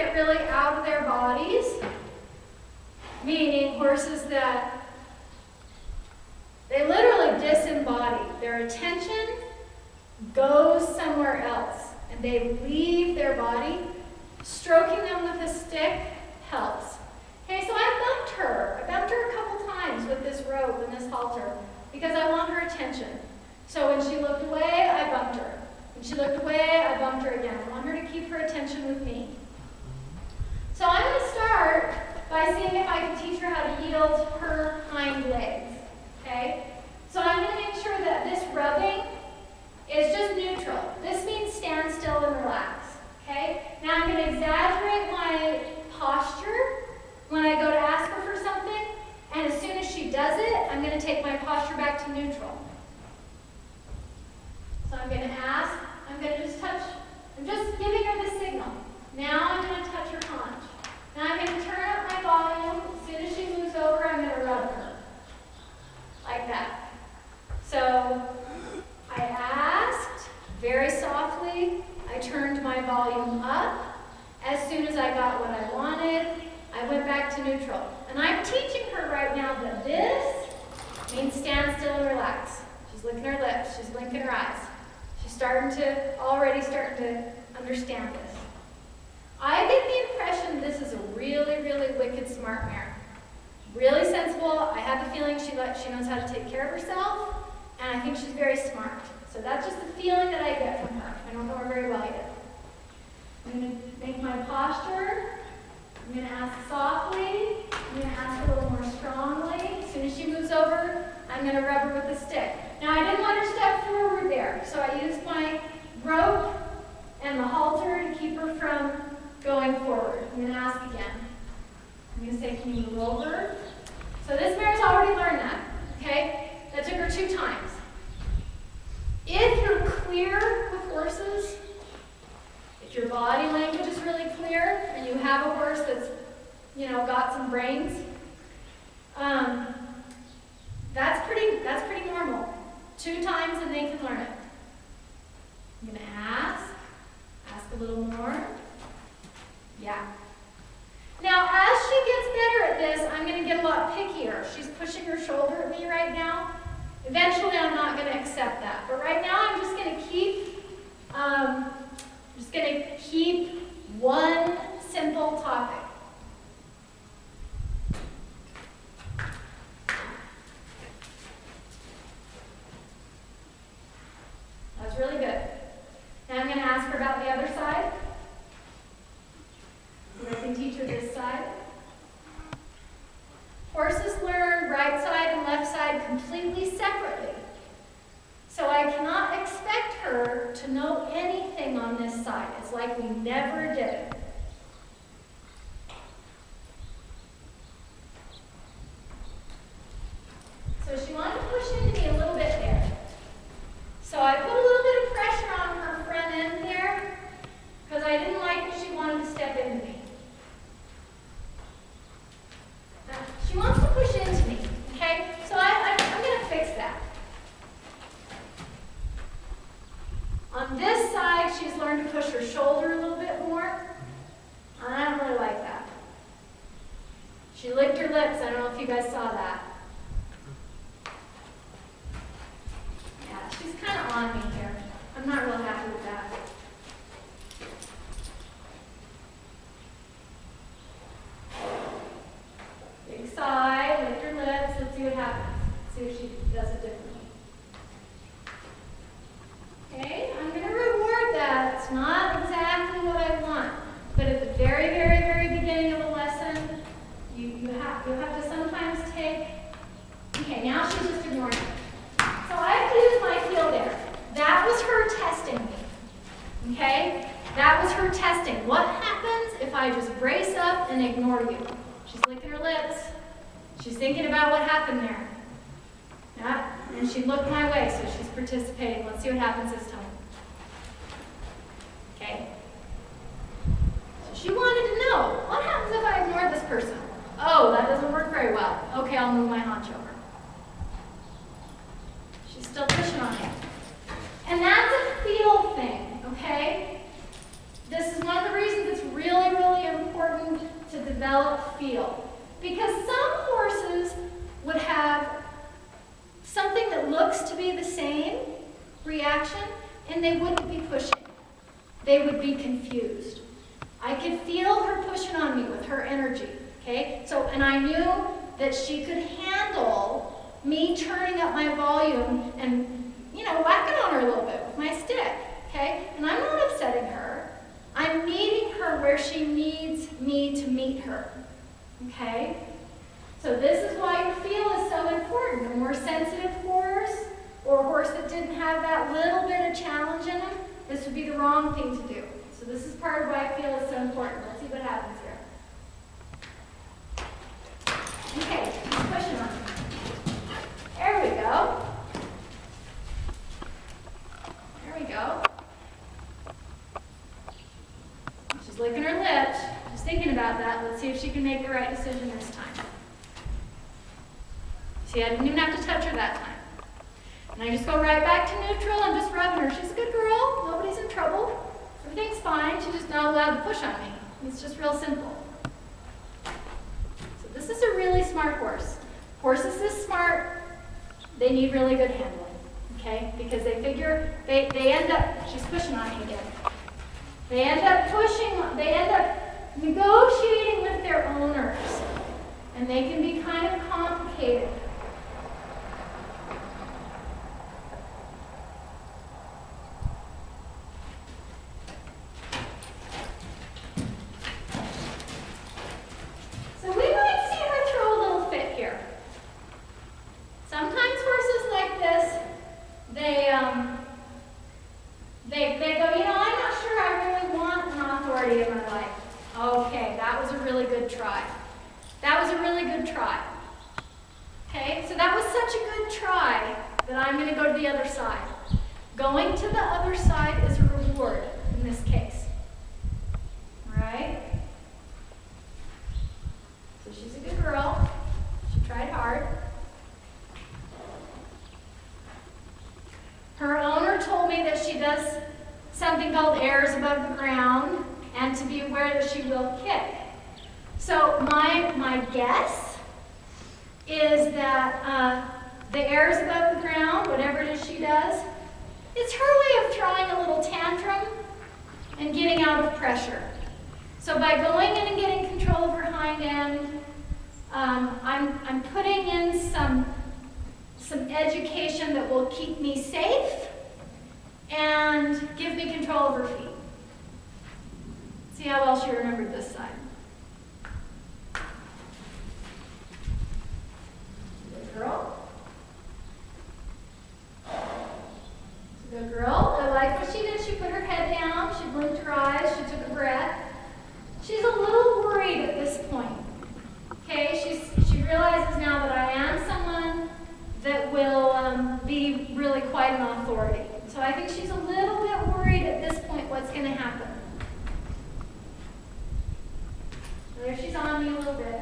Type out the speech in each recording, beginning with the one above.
get really out of their bodies, meaning horses that they literally disembody. Their attention goes somewhere else, and they leave their body. Stroking them with a stick helps. Okay, so I bumped her. I bumped her a couple times with this rope and this halter because I want her attention. So when she looked away, I bumped her. When she looked away, I bumped her again. I want her to keep her attention with me. So I'm going to start by seeing if I can teach her how to yield her hind legs. Okay? So I'm going to make sure that this rubbing is just neutral. This means stand still and relax. Okay? Now I'm going to exaggerate my posture when I go to ask her for something, and as soon as she does it, I'm going to take my posture back to neutral. So I'm going to ask, I'm going to just touch, I'm just giving her the signal. Now I'm going to touch her haunch. Now I'm going to turn up my volume. As soon as she moves over, I'm going to rub her. Like that. So I asked very softly. I turned my volume up. As soon as I got what I wanted, I went back to neutral. And I'm teaching her right now that this means stand still and relax. She's licking her lips. She's blinking her eyes. She's already starting to understand this. I get the impression this is a really, really wicked smart mare. Really sensible. I have the feeling she knows how to take care of herself, and I think she's very smart. So that's just the feeling that I get from her. I don't know her very well yet. I'm going to make my posture. I'm going to ask softly. I'm going to ask a little more strongly. As soon as she moves over, I'm going to rub her with the stick. Now, I didn't want her to step forward there, so I used my rope and the halter to keep her from going forward. I'm going to ask again. I'm going to say, can you move over? So this mare's already learned that, okay? That took her 2 times. If you're clear with horses, if your body language is really clear, and you have a horse that's, got some brains, that's pretty normal. 2 times and they can learn it. I'm going to ask a little more. Yeah. Now, as she gets better at this, I'm going to get a lot pickier. She's pushing her shoulder at me right now. Eventually, I'm not going to accept that. But right now, I'm just going to keep one simple topic. That's really good. Now I'm going to ask her about the other side. I can teach her this side. Horses learn right side and left side completely separately. So I cannot expect her to know anything on this side. It's like we never did it. So she wanted to push into me a little bit there. So I put a little bit of pressure on her front end there because I didn't like that she wanted to step into me. Now, she wants to push into me, okay? So I'm going to fix that. On this side, she's learned to push her shoulder a little bit more. I don't really like that. She licked her lips. I don't know if you guys saw that. Yeah, she's kind of on me here. I'm not real happy with that. Big sigh, lift her lips. Let's see what happens. See if she does it differently. Okay, I'm going to reward that. It's not exactly what I want. But at the very, very, very beginning of a lesson, you have to sometimes take. Okay, now she's just ignoring me. So I have to use my feel there. That was her testing me. Okay? That was her testing. What happens if I just brace up and ignore you? She's licking her lips. She's thinking about what happened there. Yeah? And she looked my way, so she's participating. Let's see what happens this time. Okay? So she wanted to know, what happens if I ignore this person? Oh, that doesn't work very well. Okay, I'll move my haunch over. She's still pushing on me. And that's a feel thing, okay? This is one of the reasons it's really, really important develop feel. Because some horses would have something that looks to be the same reaction, and they wouldn't be pushing. They would be confused. I could feel her pushing on me with her energy, okay? So, and I knew that she could handle me turning up my volume and, whacking on her a little bit with my stick, okay? And I'm not upsetting her. I'm meeting her where she needs me to meet her, okay? So this is why your feel is so important. A more sensitive horse, or a horse that didn't have that little bit of challenge in him, this would be the wrong thing to do. So this is part of why feel is so important. Let's see what happens here. Okay, I'm pushing on you. There we go. There we go. She's licking her lips. She's thinking about that. Let's see if she can make the right decision this time. See, I didn't even have to touch her that time. And I just go right back to neutral. I'm just rubbing her. She's a good girl. Nobody's in trouble. Everything's fine. She's just not allowed to push on me. It's just real simple. So this is a really smart horse. Horses this smart, they need really good handling, okay? Because they figure, they end up, she's pushing on me again. They end up negotiating with their owners. And they can be kind of complicated. They go, I'm not sure I really want an authority in my life. Okay, that was a really good try. That was a really good try. Okay, so that was such a good try that I'm going to go to the other side. Going to the other side is a reward in this case. All right? So she's a good girl. She tried hard. Her owner told me that she does something called airs above the ground and to be aware that she will kick. So my guess is that the airs above the ground, whatever it is she does, it's her way of throwing a little tantrum and getting out of pressure. So by going in and getting control of her hind end, I'm putting in some education that will keep me safe and give me control of her feet. See how well she remembered this side. Good girl. Good girl. I like what she did. She put her head down. She blinked her eyes. She took a breath. She's a little worried at this point. Okay, she realizes now that I am someone that will be really quite an authority. So I think she's a little bit worried at this point what's going to happen. There she's on me a little bit.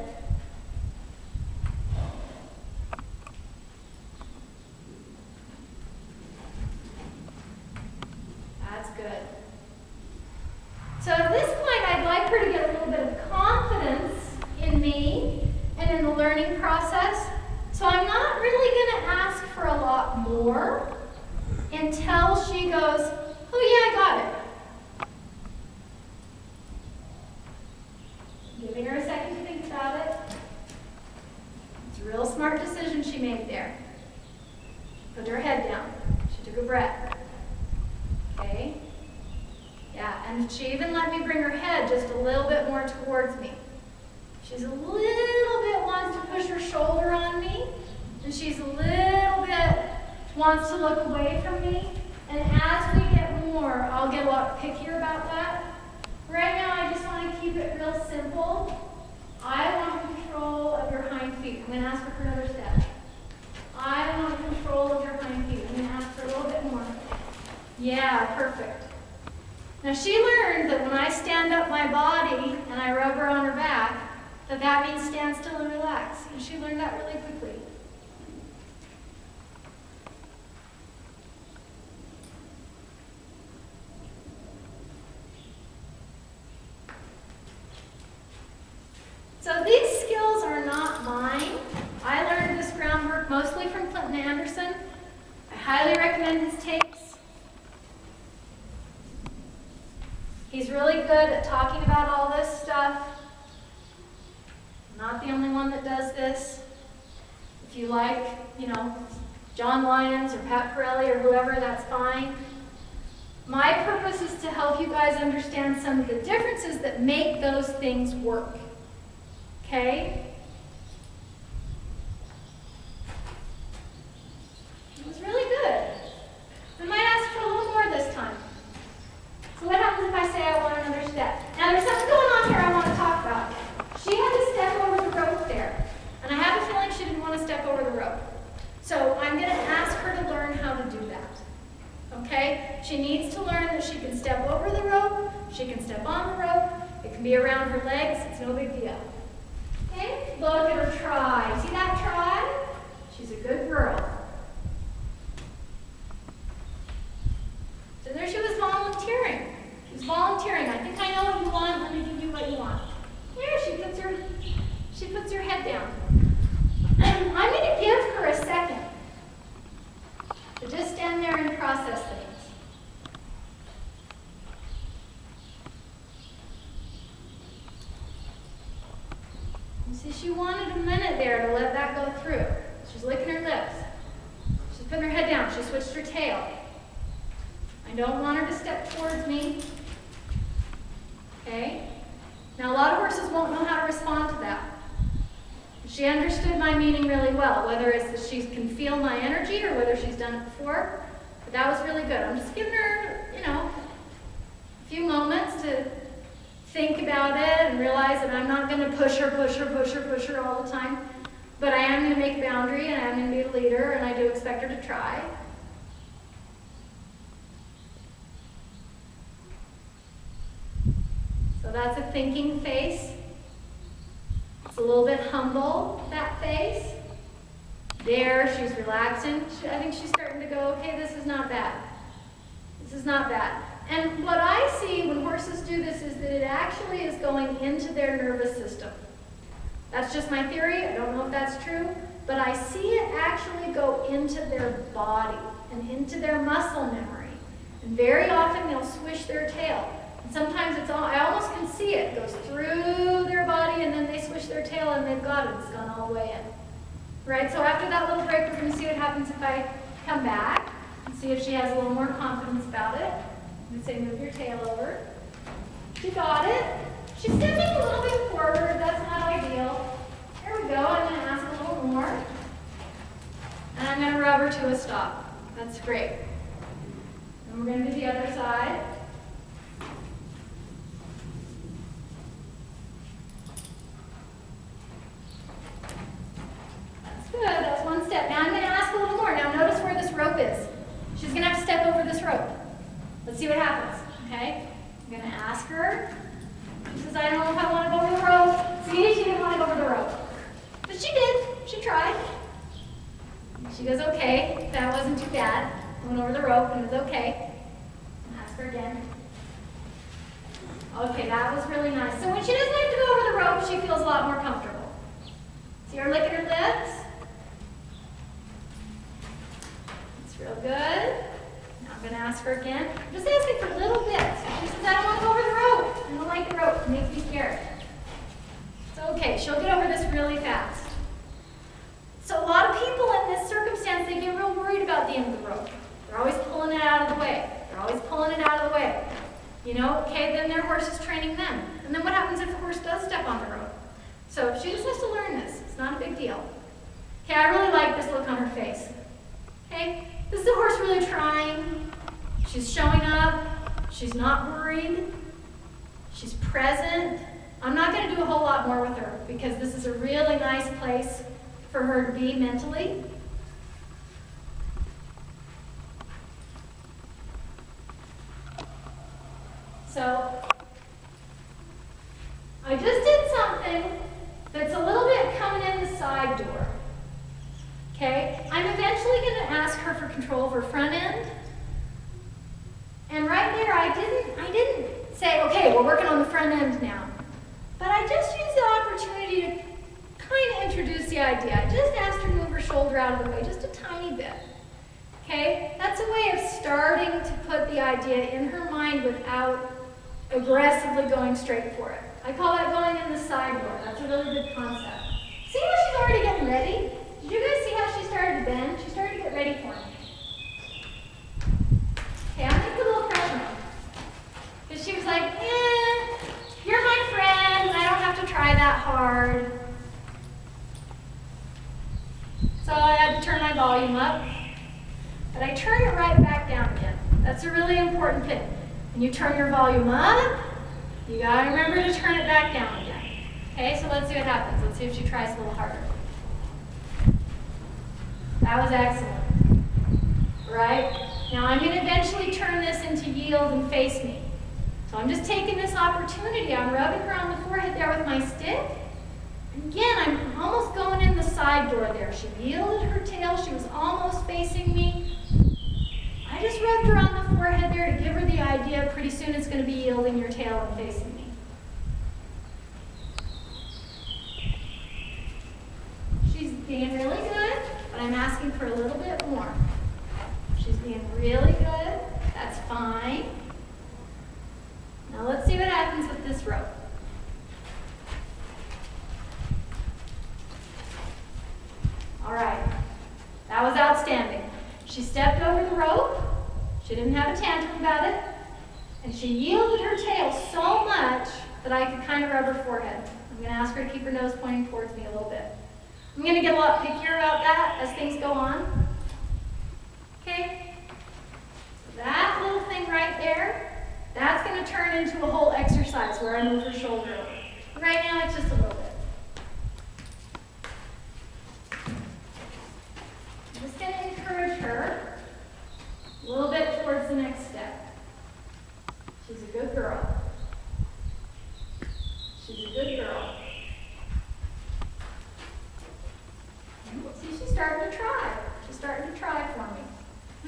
That's good. So at this point, I'd like her to get a little bit of confidence in me and in the learning process. So I'm not really going to ask for a lot more until she goes, oh yeah, I got it. Giving her a second to think about it. It's a real smart decision she made there. Put her head down. She took a breath. Okay? Yeah, and she even let me bring her head just a little bit more towards me. She's a little bit wants to push her shoulder on me, and she's a little bit wants to look away from me. And as we get more, I'll get a lot pickier about that. Right now, I just want to keep it real simple. I want control of your hind feet. I'm going to ask her for another step. I want control of your hind feet. I'm going to ask for a little bit more. Yeah, perfect. Now, she learned that when I stand up my body and I rub her on her back, that means stand still and relax. And she learned that really quickly. So So these skills are not mine. I learned this groundwork mostly from Clinton Anderson. I highly recommend his tapes. He's really good at talking about all this stuff. I'm not the only one that does this. If you like, John Lyons or Pat Pirelli or whoever, that's fine. My purpose is to help you guys understand some of the differences that make those things work. Okay? It was really good. I might ask for a little more this time. So what happens if I say I want another step? Now there's something going on here I want to talk about. She had to step over the rope there. And I have a feeling she didn't want to step over the rope. So I'm going to ask her to learn how to do that. Okay? She needs to learn that she can step over the rope, she can step on the rope, it can be around her legs, it's no big deal. Okay? Look at her try. See that try? She's a good girl. So there she was volunteering. She was volunteering. I think I know what you want. Let me give you what you want. Here, she puts her head down. I'm going to give her a second to just stand there and process things. You see, she wanted a minute there to let that go through. She's licking her lips. She's putting her head down. She switched her tail. I don't want her to step towards me. Okay? Now, a lot of horses won't know how to respond to that. She understood my meaning really well, whether it's that she can feel my energy or whether she's done it before. But that was really good. I'm just giving her, a few moments to think about it and realize that I'm not going to push her all the time. But I am going to make a boundary, and I am going to be a leader, and I do expect her to try. So that's a thinking face. It's a little bit humble, that face. There, she's relaxing. I think she's starting to go, okay, this is not bad. This is not bad. And what I see when horses do this is that it actually is going into their nervous system. That's just my theory. I don't know if that's true. But I see it actually go into their body and into their muscle memory. And very often they'll swish their tail. Sometimes I almost can see it. It goes through their body and then they swish their tail and they've got it. It's gone all the way in. Right? So after that little break, we're going to see what happens if I come back and see if she has a little more confidence about it. I'm going to say, move your tail over. She got it. She's stepping a little bit forward. That's not ideal. Here we go. I'm going to ask a little more. And I'm going to rub her to a stop. That's great. And we're going to do the other side. Good, that was one step. Now I'm going to ask a little more. Now notice where this rope is. She's going to have to step over this rope. Let's see what happens, okay? I'm going to ask her. She says, I don't know if I want to go over the rope. See, she didn't want to go over the rope. But she did. She tried. She goes, okay, that wasn't too bad. I went over the rope and it was okay. Ask her again. Okay, that was really nice. So when she doesn't have to go over the rope, she feels a lot more comfortable. See her licking her lips? Real good. Now I'm going to ask her again. I'm just asking for little bits. She says, I don't want to go over the rope. I don't like the rope. It makes me scared. It's okay. She'll get over this really fast. So a lot of people in this circumstance, they get real worried about the end of the rope. They're always pulling it out of the way. They're always pulling it out of the way. Okay, then their horse is training them. And then what happens if the horse does step on the rope? So she just has to learn this. It's not a big deal. Okay, I really like this look on her face. Okay? This is the horse really trying. She's showing up. She's not worried. She's present. I'm not going to do a whole lot more with her because this is a really nice place for her to be mentally. So, I just did something that's a little bit coming in the side door. Okay? I'm eventually going to ask her for control of her front end. And right there, I didn't say, okay, we're working on the front end now. But I just used the opportunity to the idea. I just asked her to move her shoulder out of the way, just a tiny bit. Okay? That's a way of starting to put the idea in her mind without aggressively going straight for it. I call that going in the side door. That's a really good concept. See how she's already getting ready? Did you guys see how she started to bend? She started to get ready for me. Okay, I'm going to put a little pressure on her. Because she was like, you're my friend. I don't have to try that hard. So I had to turn my volume up. But I turn it right back down again. That's a really important thing. When you turn your volume up, you got to remember to turn it back down again. Okay, so let's see what happens. Let's see if she tries a little harder. That was excellent. Right? Now I'm going to eventually turn this into yield and face me. So I'm just taking this opportunity. I'm rubbing her on the forehead there with my stick. Again, I'm almost going in the side door there. She yielded her tail. She was almost facing me. I just rubbed her on the forehead there to give her the idea pretty soon it's going to be yielding your tail and facing me. She's being really good, but I'm asking for a little bit more. She's being really good. That's fine. Now let's see what happens with this rope. All right. That was outstanding. She stepped over the rope. She didn't have a tantrum about it. And she yielded her tail so much that I could kind of rub her forehead. I'm going to ask her to keep her nose pointing towards me a little bit. I'm going to get a lot pickier about that as things go on. Okay? So that little thing right there, that's going to turn into a whole exercise where I move her shoulder over. Right now, it's just a little bit. I'm just going to encourage her a little bit towards the next step. She's a good girl. She's a good girl. See, she's starting to try. She's starting to try for me.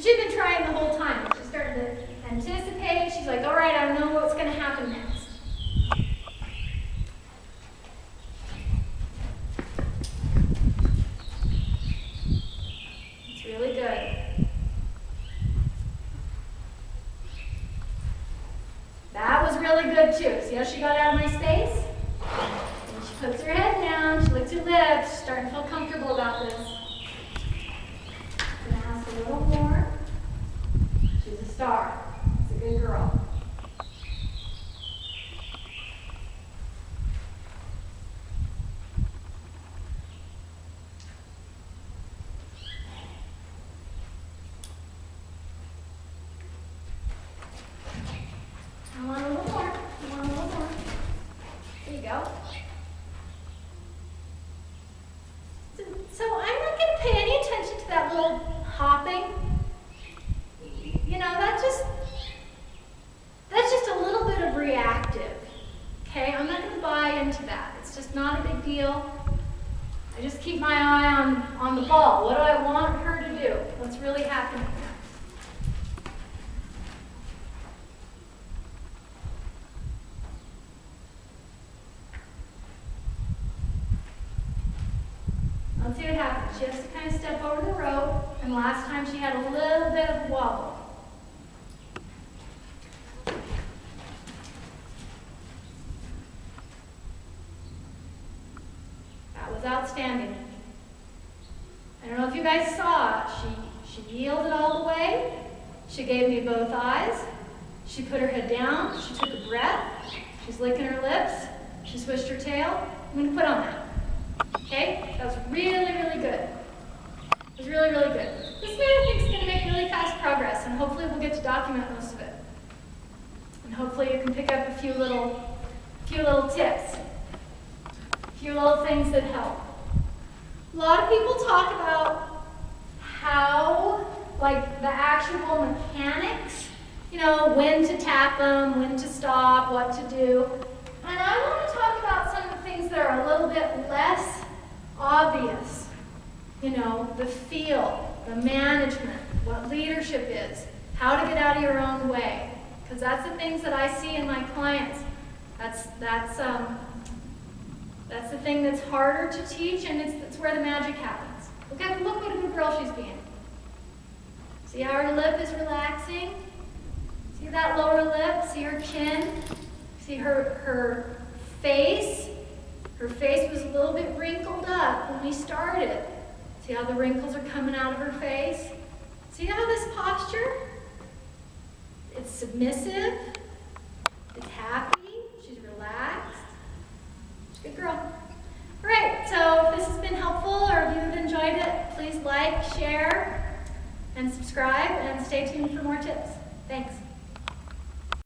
She's been trying the whole time. She's starting to anticipate. She's like, all right, I know what's going to happen next. It's really good. That was really good too. See how she got out of my space? And she puts her head down, she licks her lips, she's starting to feel comfortable about this. I'm going to ask a little more. She's a star. She's a good girl. I want a little more. I want a little more. There you go. So I'm not going to pay any attention to that little hopping. You know, that's just a little bit of reactive. Okay, I'm not going to buy into that. It's just not a big deal. I just keep my eye on the ball. What do I want her to do? What's really happening here? Let's see what happens. She has to kind of step over the rope, and last time she had a little bit of wobble. That was outstanding. I don't know if you guys saw it. She yielded all the way. She gave me both eyes. She put her head down. She took a breath. She's licking her lips. She swished her tail. I'm going to put on that. Okay? That was really, really good. It was really, really good. This way I think is going to make really fast progress, and hopefully we'll get to document most of it. And hopefully you can pick up a few little tips, a few little things that help. A lot of people talk about how, like, the actual mechanics, you know, when to tap them, when to stop, what to do. And I want to talk about some of the things that are a little bit less obvious. You know, the feel, the management, what leadership is, how to get out of your own way. Because that's the things that I see in my clients. That's That's the thing that's harder to teach, and it's where the magic happens. Look what a good girl she's being. See how her lip is relaxing? See that lower lip? See her chin? See her face? Her face was a little bit wrinkled up when we started. See how the wrinkles are coming out of her face? See how this posture? It's submissive. It's happy. She's relaxed. She's a good girl. All right, so if this has been helpful or if you've enjoyed it, please like, share, and subscribe, and stay tuned for more tips. Thanks.